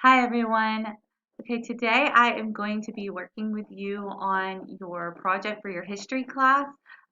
Hi everyone. Okay, today I am going to be working with you on your project for your history class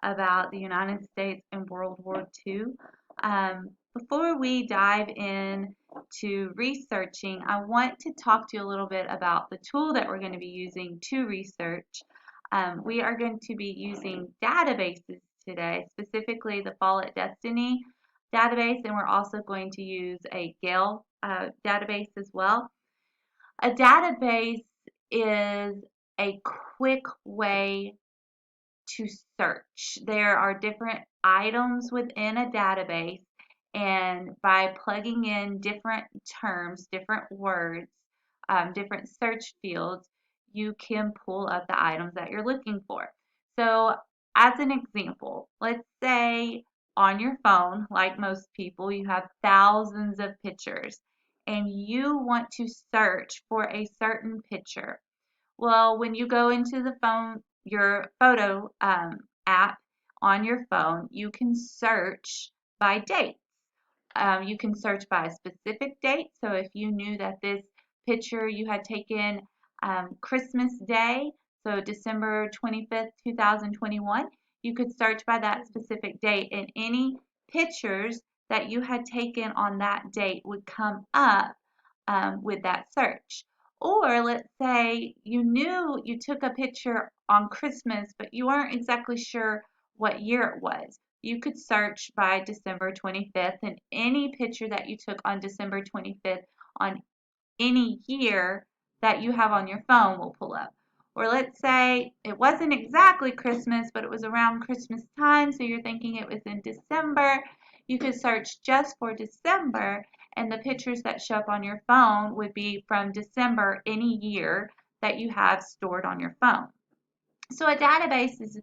about the United States and World War II. Before we dive in to researching, I want to talk to you a little bit about the tool that we're going to be using to research. We are going to be using databases today, specifically the Follett Destiny database, and we're also going to use a Gale database as well. A database is a quick way to search. There are different items within a database, and by plugging in different terms, different words, different search fields, you can pull up the items that you're looking for. So, as an example, let's say on your phone, like most people, you have thousands of pictures and you want to search for a certain picture. Well, when you go into your photo app on your phone, you can search by date. You can search by a specific date. So if you knew that this picture you had taken Christmas Day, so December 25th, 2021, you could search by that specific date, and any pictures that you had taken on that date would come up with that search. Or let's say you knew you took a picture on Christmas, but you weren't exactly sure what year it was. You could search by December 25th, and any picture that you took on December 25th on any year that you have on your phone will pull up. Or let's say it wasn't exactly Christmas, but it was around Christmas time, so you're thinking it was in December. You could search just for December, and the pictures that show up on your phone would be from December any year that you have stored on your phone. So a database is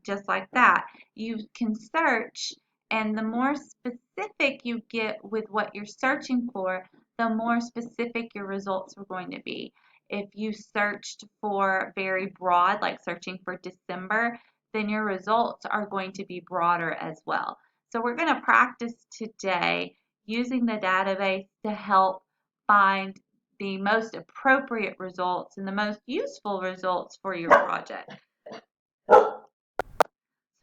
just like that. You can search, and the more specific you get with what you're searching for, the more specific your results are going to be. If you searched for very broad, like searching for December, then your results are going to be broader as well. So we're going to practice today using the database to help find the most appropriate results and the most useful results for your project. So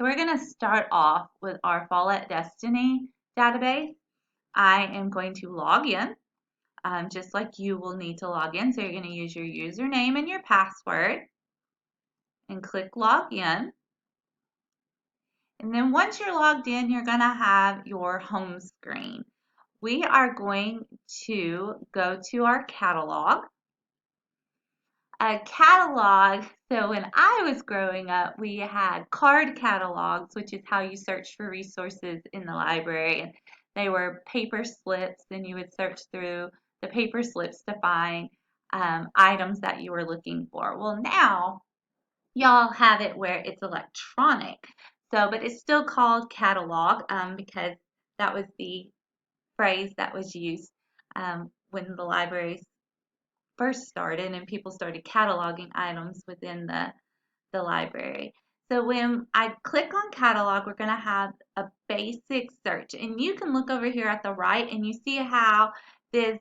we're going to start off with our Follett Destiny database. I am going to log in, just like you will need to log in. So you're going to use your username and your password and click log in. And then once you're logged in, you're going to have your home screen. We are going to go to our catalog. A catalog, so when I was growing up, we had card catalogs, which is how you search for resources in the library. And they were paper slips, and you would search through the paper slips to find items that you were looking for. Well, now y'all have it where it's electronic. So, but it's still called catalog because that was the phrase that was used when the libraries first started and people started cataloging items within the library. So when I click on catalog, we're going to have a basic search. And you can look over here at the right and you see how this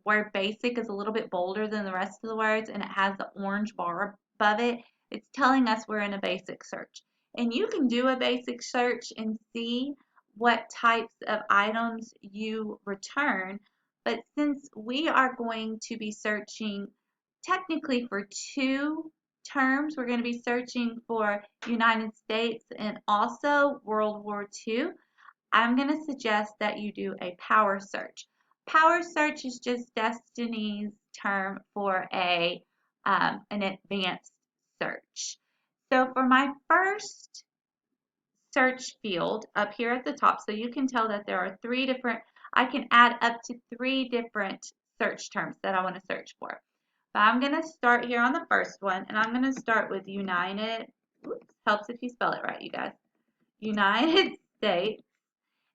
word basic is a little bit bolder than the rest of the words, and it has the orange bar above it. It's telling us we're in a basic search. And you can do a basic search and see what types of items you return. But since we are going to be searching technically for two terms, we're going to be searching for United States and also World War II, I'm going to suggest that you do a power search. Power search is just Destiny's term for an advanced search. So for my first search field up here at the top, so you can tell that there are I can add up to 3 different search terms that I want to search for. But I'm going to start here on the first one, and I'm going to start with United, helps if you spell it right, you guys, United States.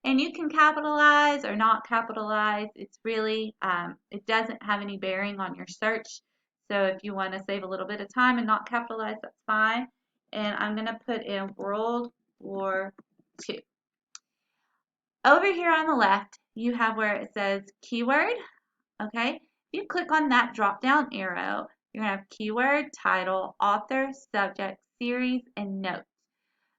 And you can capitalize or not capitalize. It's really, it doesn't have any bearing on your search. So if you want to save a little bit of time and not capitalize, that's fine. And I'm going to put in World War II. Over here on the left, you have where it says keyword. Okay. you click on that drop down arrow, you're going to have keyword, title, author, subject, series, and notes.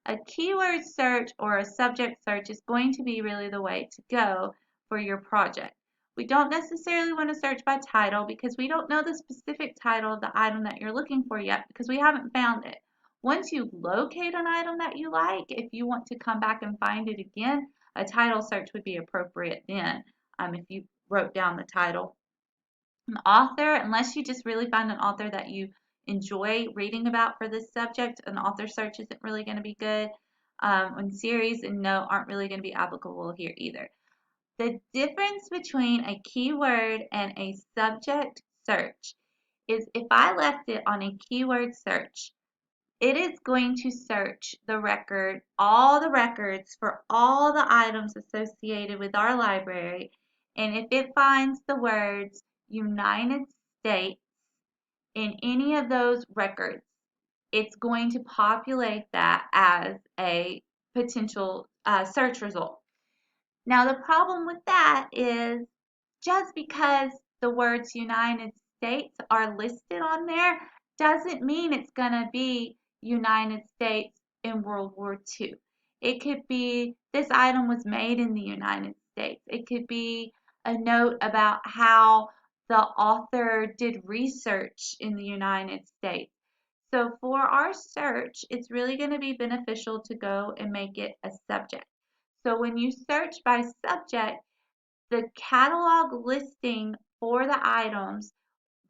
A keyword search or a subject search is going to be really the way to go for your project. We don't necessarily want to search by title because we don't know the specific title of the item that you're looking for yet because we haven't found it. Once you locate an item that you like, if you want to come back and find it again, a title search would be appropriate then if you wrote down the title. An author, unless you just really find an author that you enjoy reading about for this subject, an author search isn't really going to be good. And series and note aren't really going to be applicable here either. The difference between a keyword and a subject search is if I left it on a keyword search, it is going to search the record, all the records for all the items associated with our library. And if it finds the words United States in any of those records, it's going to populate that as a potential search result. Now, the problem with that is just because the words United States are listed on there doesn't mean it's going to be United States in World War II. It could be this item was made in the United States. It could be a note about how the author did research in the United States. So for our search, it's really going to be beneficial to go and make it a subject. So when you search by subject, the catalog listing for the items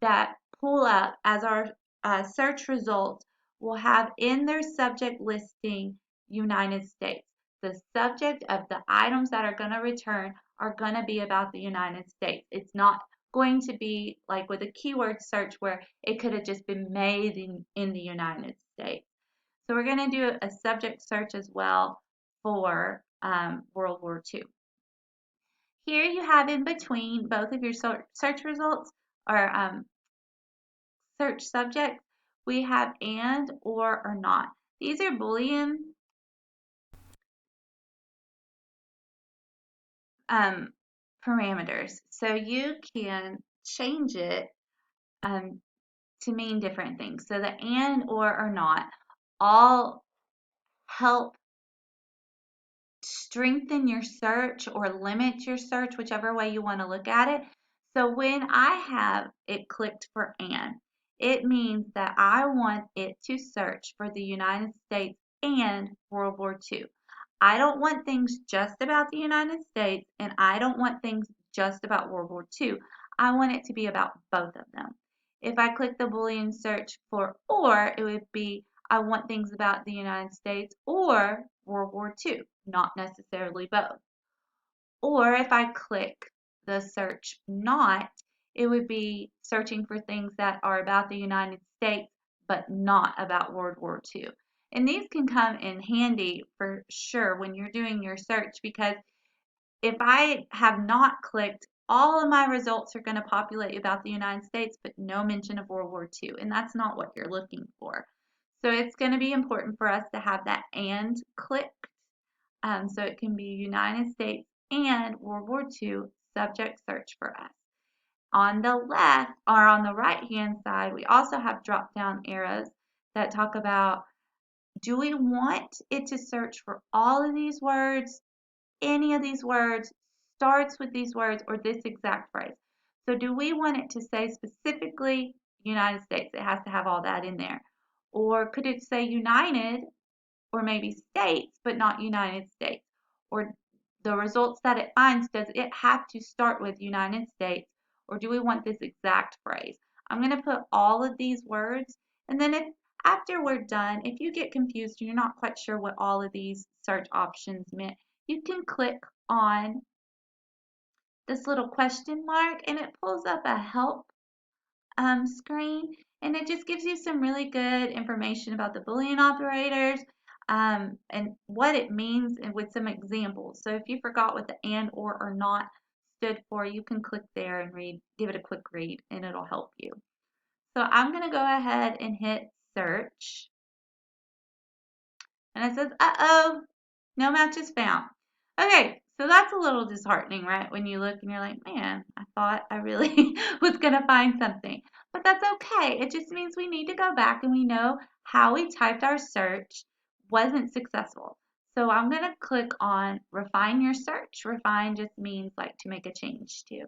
that pull up as our search results will have in their subject listing United States. The subject of the items that are going to return are going to be about the United States. It's not going to be like with a keyword search where it could have just been made in the United States. So we're going to do a subject search as well for World War II. Here you have in between both of your search results or search subjects, we have and, or not. These are Boolean parameters. So you can change it to mean different things. So the and, or not all help strengthen your search or limit your search, whichever way you want to look at it. So when I have it clicked for and, it means that I want it to search for the United States and World War II. I don't want things just about the United States and I don't want things just about World War II. I want it to be about both of them. If I click the Boolean search for or, it would be I want things about the United States or World War II, not necessarily both. Or if I click the search not, it would be searching for things that are about the United States but not about World War II. And these can come in handy for sure when you're doing your search because if I have not clicked, all of my results are going to populate about the United States but no mention of World War II, and that's not what you're looking for. So it's going to be important for us to have that and clicked. So it can be United States and World War II subject search for us. On the left or on the right hand side, we also have drop down arrows that talk about do we want it to search for all of these words, any of these words, starts with these words, or this exact phrase. So do we want it to say specifically United States? It has to have all that in there. Or could it say United or maybe States but not United States? Or the results that it finds, does it have to start with United States or do we want this exact phrase? I'm going to put all of these words and then if after we're done, if you get confused and you're not quite sure what all of these search options meant, you can click on this little question mark and it pulls up a help screen and it just gives you some really good information about the Boolean operators and what it means and with some examples. So if you forgot what the and, or not stood for, you can click there and give it a quick read and it'll help you. So I'm going to go ahead and hit search. And it says, uh-oh, no matches found. Okay, So that's a little disheartening, right? When you look and you're like, man, I thought I really was going to find something. But that's okay. It just means we need to go back and we know how we typed our search wasn't successful. So I'm going to click on refine your search. Refine just means like to make a change to.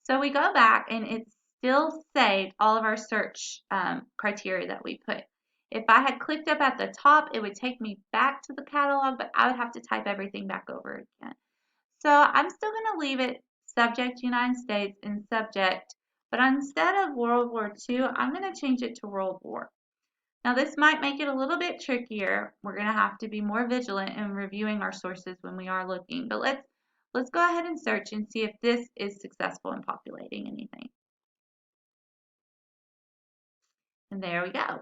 So we go back and it's still saved all of our search criteria that we put. If I had clicked up at the top, it would take me back to the catalog, but I would have to type everything back over again. So I'm still going to leave it subject United States and subject, but instead of World War II, I'm going to change it to World War. Now this might make it a little bit trickier. We're going to have to be more vigilant in reviewing our sources when we are looking, but let's go ahead and search and see if this is successful in populating anything. And there we go.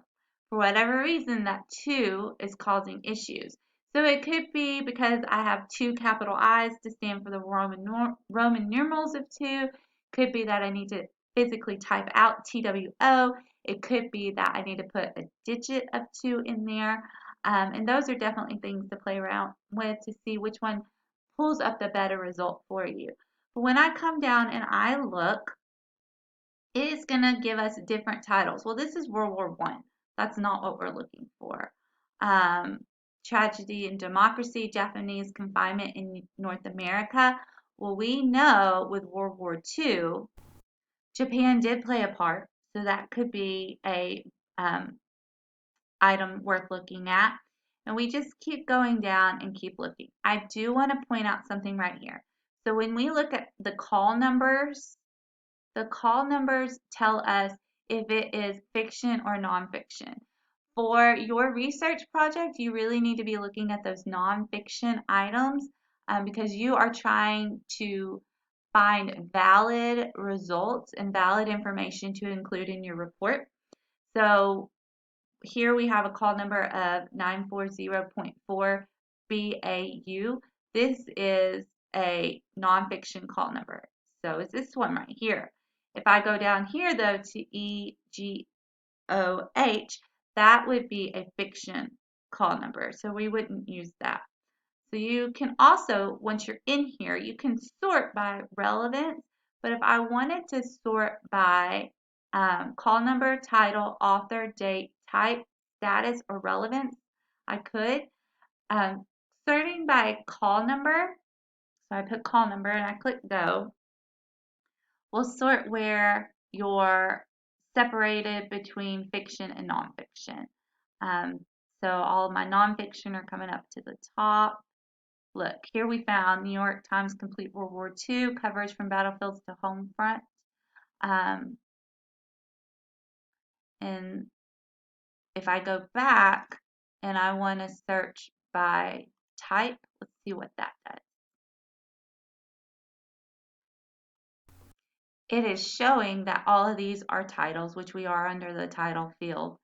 For whatever reason, that 2 is causing issues. So it could be because I have 2 capital I's to stand for the Roman numerals of 2. Could be that I need to physically type out TWO. It could be that I need to put a digit of 2 in there. And those are definitely things to play around with to see which one pulls up the better result for you. But when I come down and I look, it is going to give us different titles. Well, this is World War One. That's not what we're looking for. Tragedy and democracy, Japanese confinement in North America. Well, we know with World War II, Japan did play a part, so that could be a item worth looking at. And we just keep going down and keep looking. I do want to point out something right here. So when we look at the call numbers tell us if it is fiction or nonfiction. For your research project, you really need to be looking at those nonfiction items because you are trying to find valid results and valid information to include in your report. So here we have a call number of 940.4 BAU. This is a nonfiction call number. So it's this one right here. If I go down here though to EGOH, that would be a fiction call number. So we wouldn't use that. So you can also, once you're in here, you can sort by relevance. But if I wanted to sort by call number, title, author, date, type, status, or relevance, I could. Sorting by call number, so I put call number and I click go, will sort where you're separated between fiction and nonfiction. So all of my nonfiction are coming up to the top. Look, here we found New York Times Complete World War II coverage from battlefields to home front. And if I go back and I want to search by type, let's see what that does. It is showing that all of these are titles, which we are under the title field,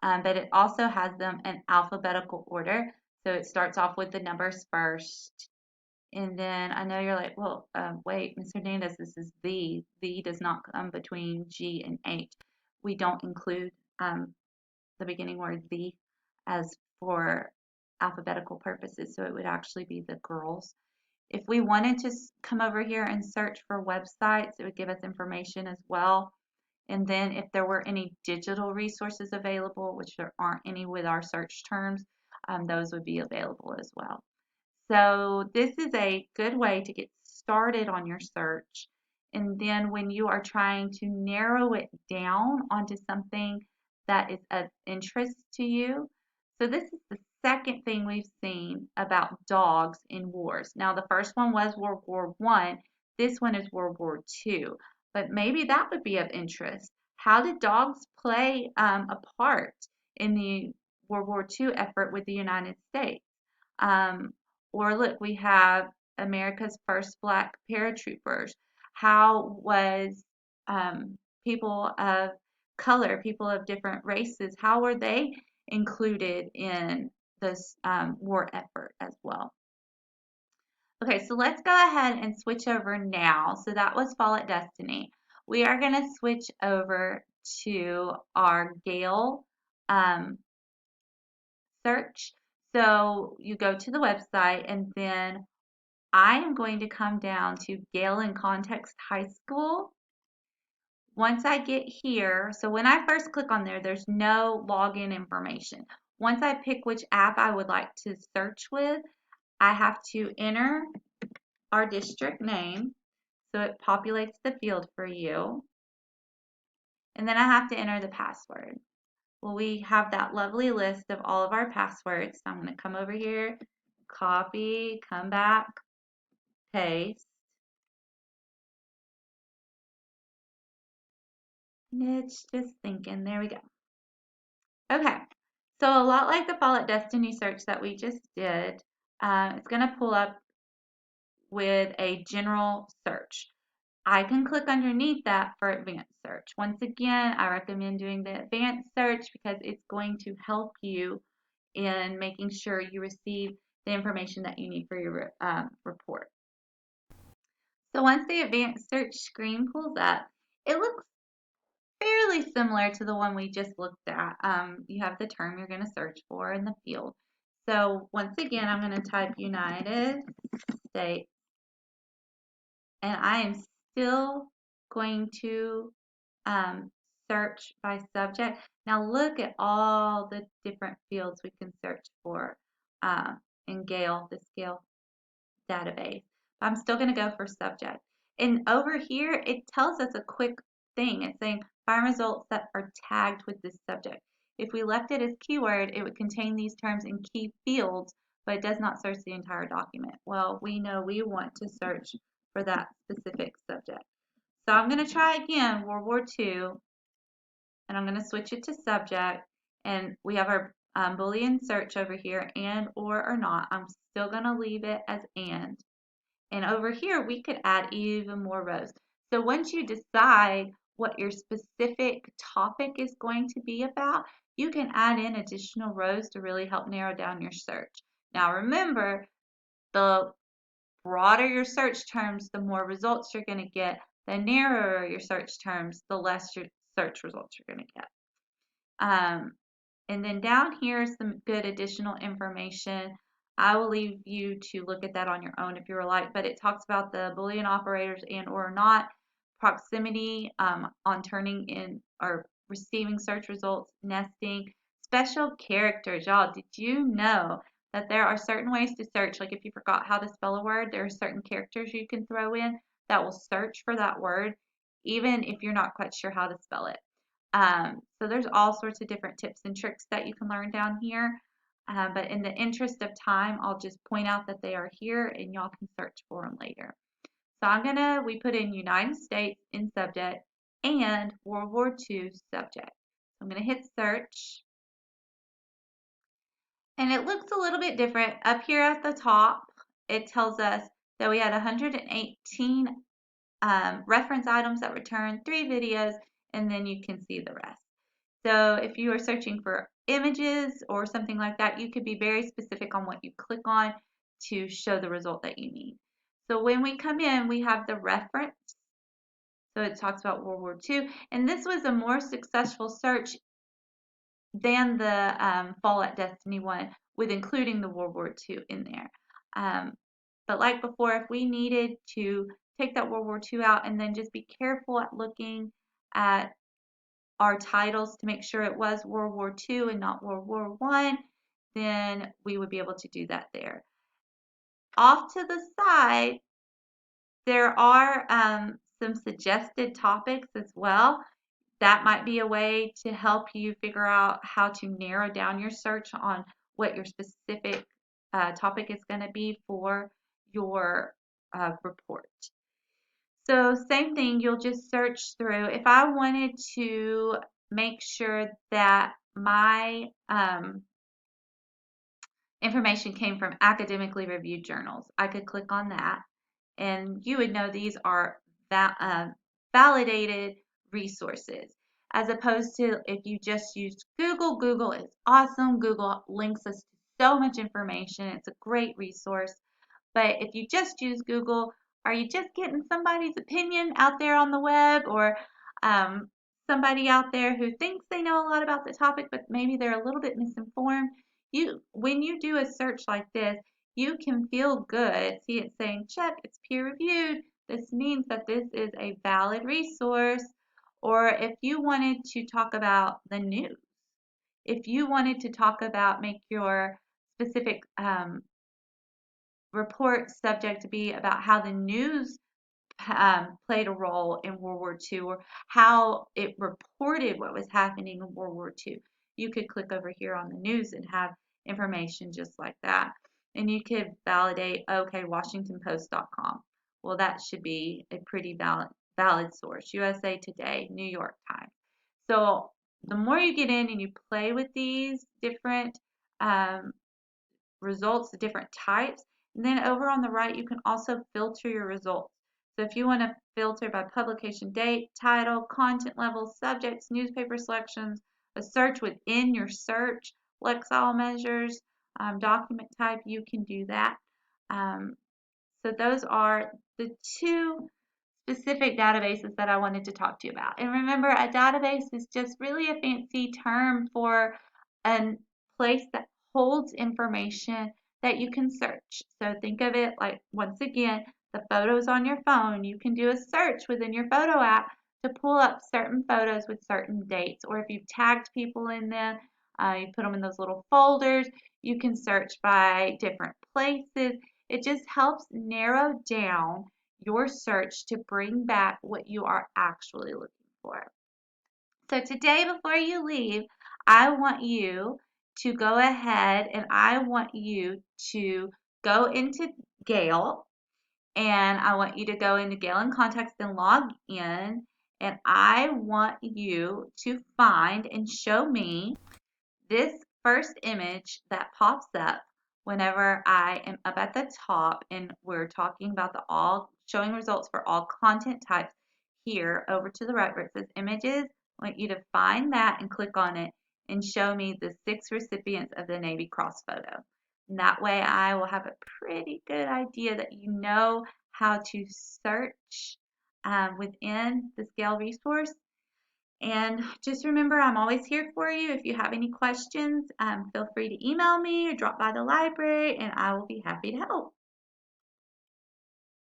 but it also has them in alphabetical order. So it starts off with the numbers first. And then I know you're like, well, wait, Ms. Hernandez, this is the. The does not come between G and H. We don't include the beginning word the as for alphabetical purposes, so it would actually be the girls. If we wanted to come over here and search for websites, it would give us information as well. And then if there were any digital resources available, which there aren't any with our search terms, those would be available as well. So this is a good way to get started on your search. And then when you are trying to narrow it down onto something that is of interest to you. So this is the second thing we've seen about dogs in wars. Now the first one was World War I. This one is World War II. But maybe that would be of interest. How did dogs play a part in the World War II effort with the United States? Or look, we have America's first black paratroopers. How was people of color, people of different races, how were they included in this war effort as well? Okay, so let's go ahead and switch over now. So that was Fall at Destiny. We are going to switch over to our Gale search. So you go to the website and then I am going to come down to Gale and Context High School. Once I get here, so when I first click on there, there's no login information. Once I pick which app I would like to search with, I have to enter our district name. So it populates the field for you. And then I have to enter the password. Well, we have that lovely list of all of our passwords. So I'm going to come over here, copy, come back, paste. And it's just thinking. There we go. Okay. So a lot like the Fall at Destiny search that we just did, it's going to pull up with a general search. I can click underneath that for advanced search. Once again, I recommend doing the advanced search because it's going to help you in making sure you receive the information that you need for your report. So once the advanced search screen pulls up, it looks fairly similar to the one we just looked at. You have the term you're going to search for in the field. So once again, I'm going to type United States, and I am still going to search by subject. Now look at all the different fields we can search for in Gale, this Gale database. I'm still going to go for subject. And over here, it tells us a quick thing. It's saying find results that are tagged with this subject. If we left it as keyword, it would contain these terms in key fields, but it does not search the entire document. Well, we know we want to search for that specific subject. So I'm going to try again, World War II, and I'm going to switch it to subject. And we have our Boolean search over here, and, or not. I'm still going to leave it as and. And over here, we could add even more rows. So once you decide what your specific topic is going to be about, you can add in additional rows to really help narrow down your search. Now remember, the broader your search terms, the more results you're going to get. The narrower your search terms, the less your search results you're going to get. And then down here is some good additional information. I will leave you to look at that on your own if you were like, but it talks about the Boolean operators and or not, proximity on turning in or receiving search results, nesting, special characters. Y'all, did you know that there are certain ways to search? Like if you forgot how to spell a word, there are certain characters you can throw in that will search for that word, even if you're not quite sure how to spell it. So there's all sorts of different tips and tricks that you can learn down here. But in the interest of time, I'll just point out that they are here and y'all can search for them later. So we put in United States in subject and World War II subject. I'm going to hit search. And it looks a little bit different. Up here at the top, it tells us that we had 118 reference items that returned, 3 videos, and then you can see the rest. So if you are searching for images or something like that, you could be very specific on what you click on to show the result that you need. So when we come in, we have the reference. So it talks about World War II. And this was a more successful search than the Fall at Destiny one, with including the World War II in there. But like before, if we needed to take that World War II out and then just be careful at looking at our titles to make sure it was World War II and not World War I, then we would be able to do that there. Off to the side, there are some suggested topics as well. That might be a way to help you figure out how to narrow down your search on what your specific topic is going to be for your report. So same thing, you'll just search through. If I wanted to make sure that my information came from academically reviewed journals, I could click on that, and you would know these are validated resources. As opposed to if you just used Google. Google is awesome. Google links us to so much information. It's a great resource. But if you just use Google, are you just getting somebody's opinion out there on the web, or somebody out there who thinks they know a lot about the topic, but maybe they're a little bit misinformed? When you do a search like this, you can feel good. See, it's saying check, it's peer reviewed. This means that this is a valid resource. Or if you wanted to talk about the news, if you wanted to talk about, make your specific report subject to be about how the news played a role in World War II, or how it reported what was happening in World War II. You could click over here on the news and have information just like that. And you could validate, okay, WashingtonPost.com. Well, that should be a pretty valid source. USA Today, New York Times. So the more you get in and you play with these different um, results, the different types, and then over on the right, you can also filter your results. So if you want to filter by publication date, title, content level, subjects, newspaper selections, a search within your search, Lexile measures, document type, you can do that. So those are the two specific databases that I wanted to talk to you about. And remember, a database is just really a fancy term for a place that holds information that you can search. So think of it like, once again, the photos on your phone. You can do a search within your photo app to pull up certain photos with certain dates. Or if you've tagged people in them, you put them in those little folders. You can search by different places. It just helps narrow down your search to bring back what you are actually looking for. So today, before you leave, I want you to go ahead and I want you to go into Gale, and I want you to go into Gale in Context and log in, and I want you to find and show me this first image that pops up whenever I am up at the top and we're talking about the all showing results for all content types. Here over to the right where it says images, I want you to find that and click on it and show me the 6 recipients of the Navy Cross photo. And that way I will have a pretty good idea that you know how to search within the Gale resource. And just remember, I'm always here for you. If you have any questions, feel free to email me or drop by the library, and I will be happy to help.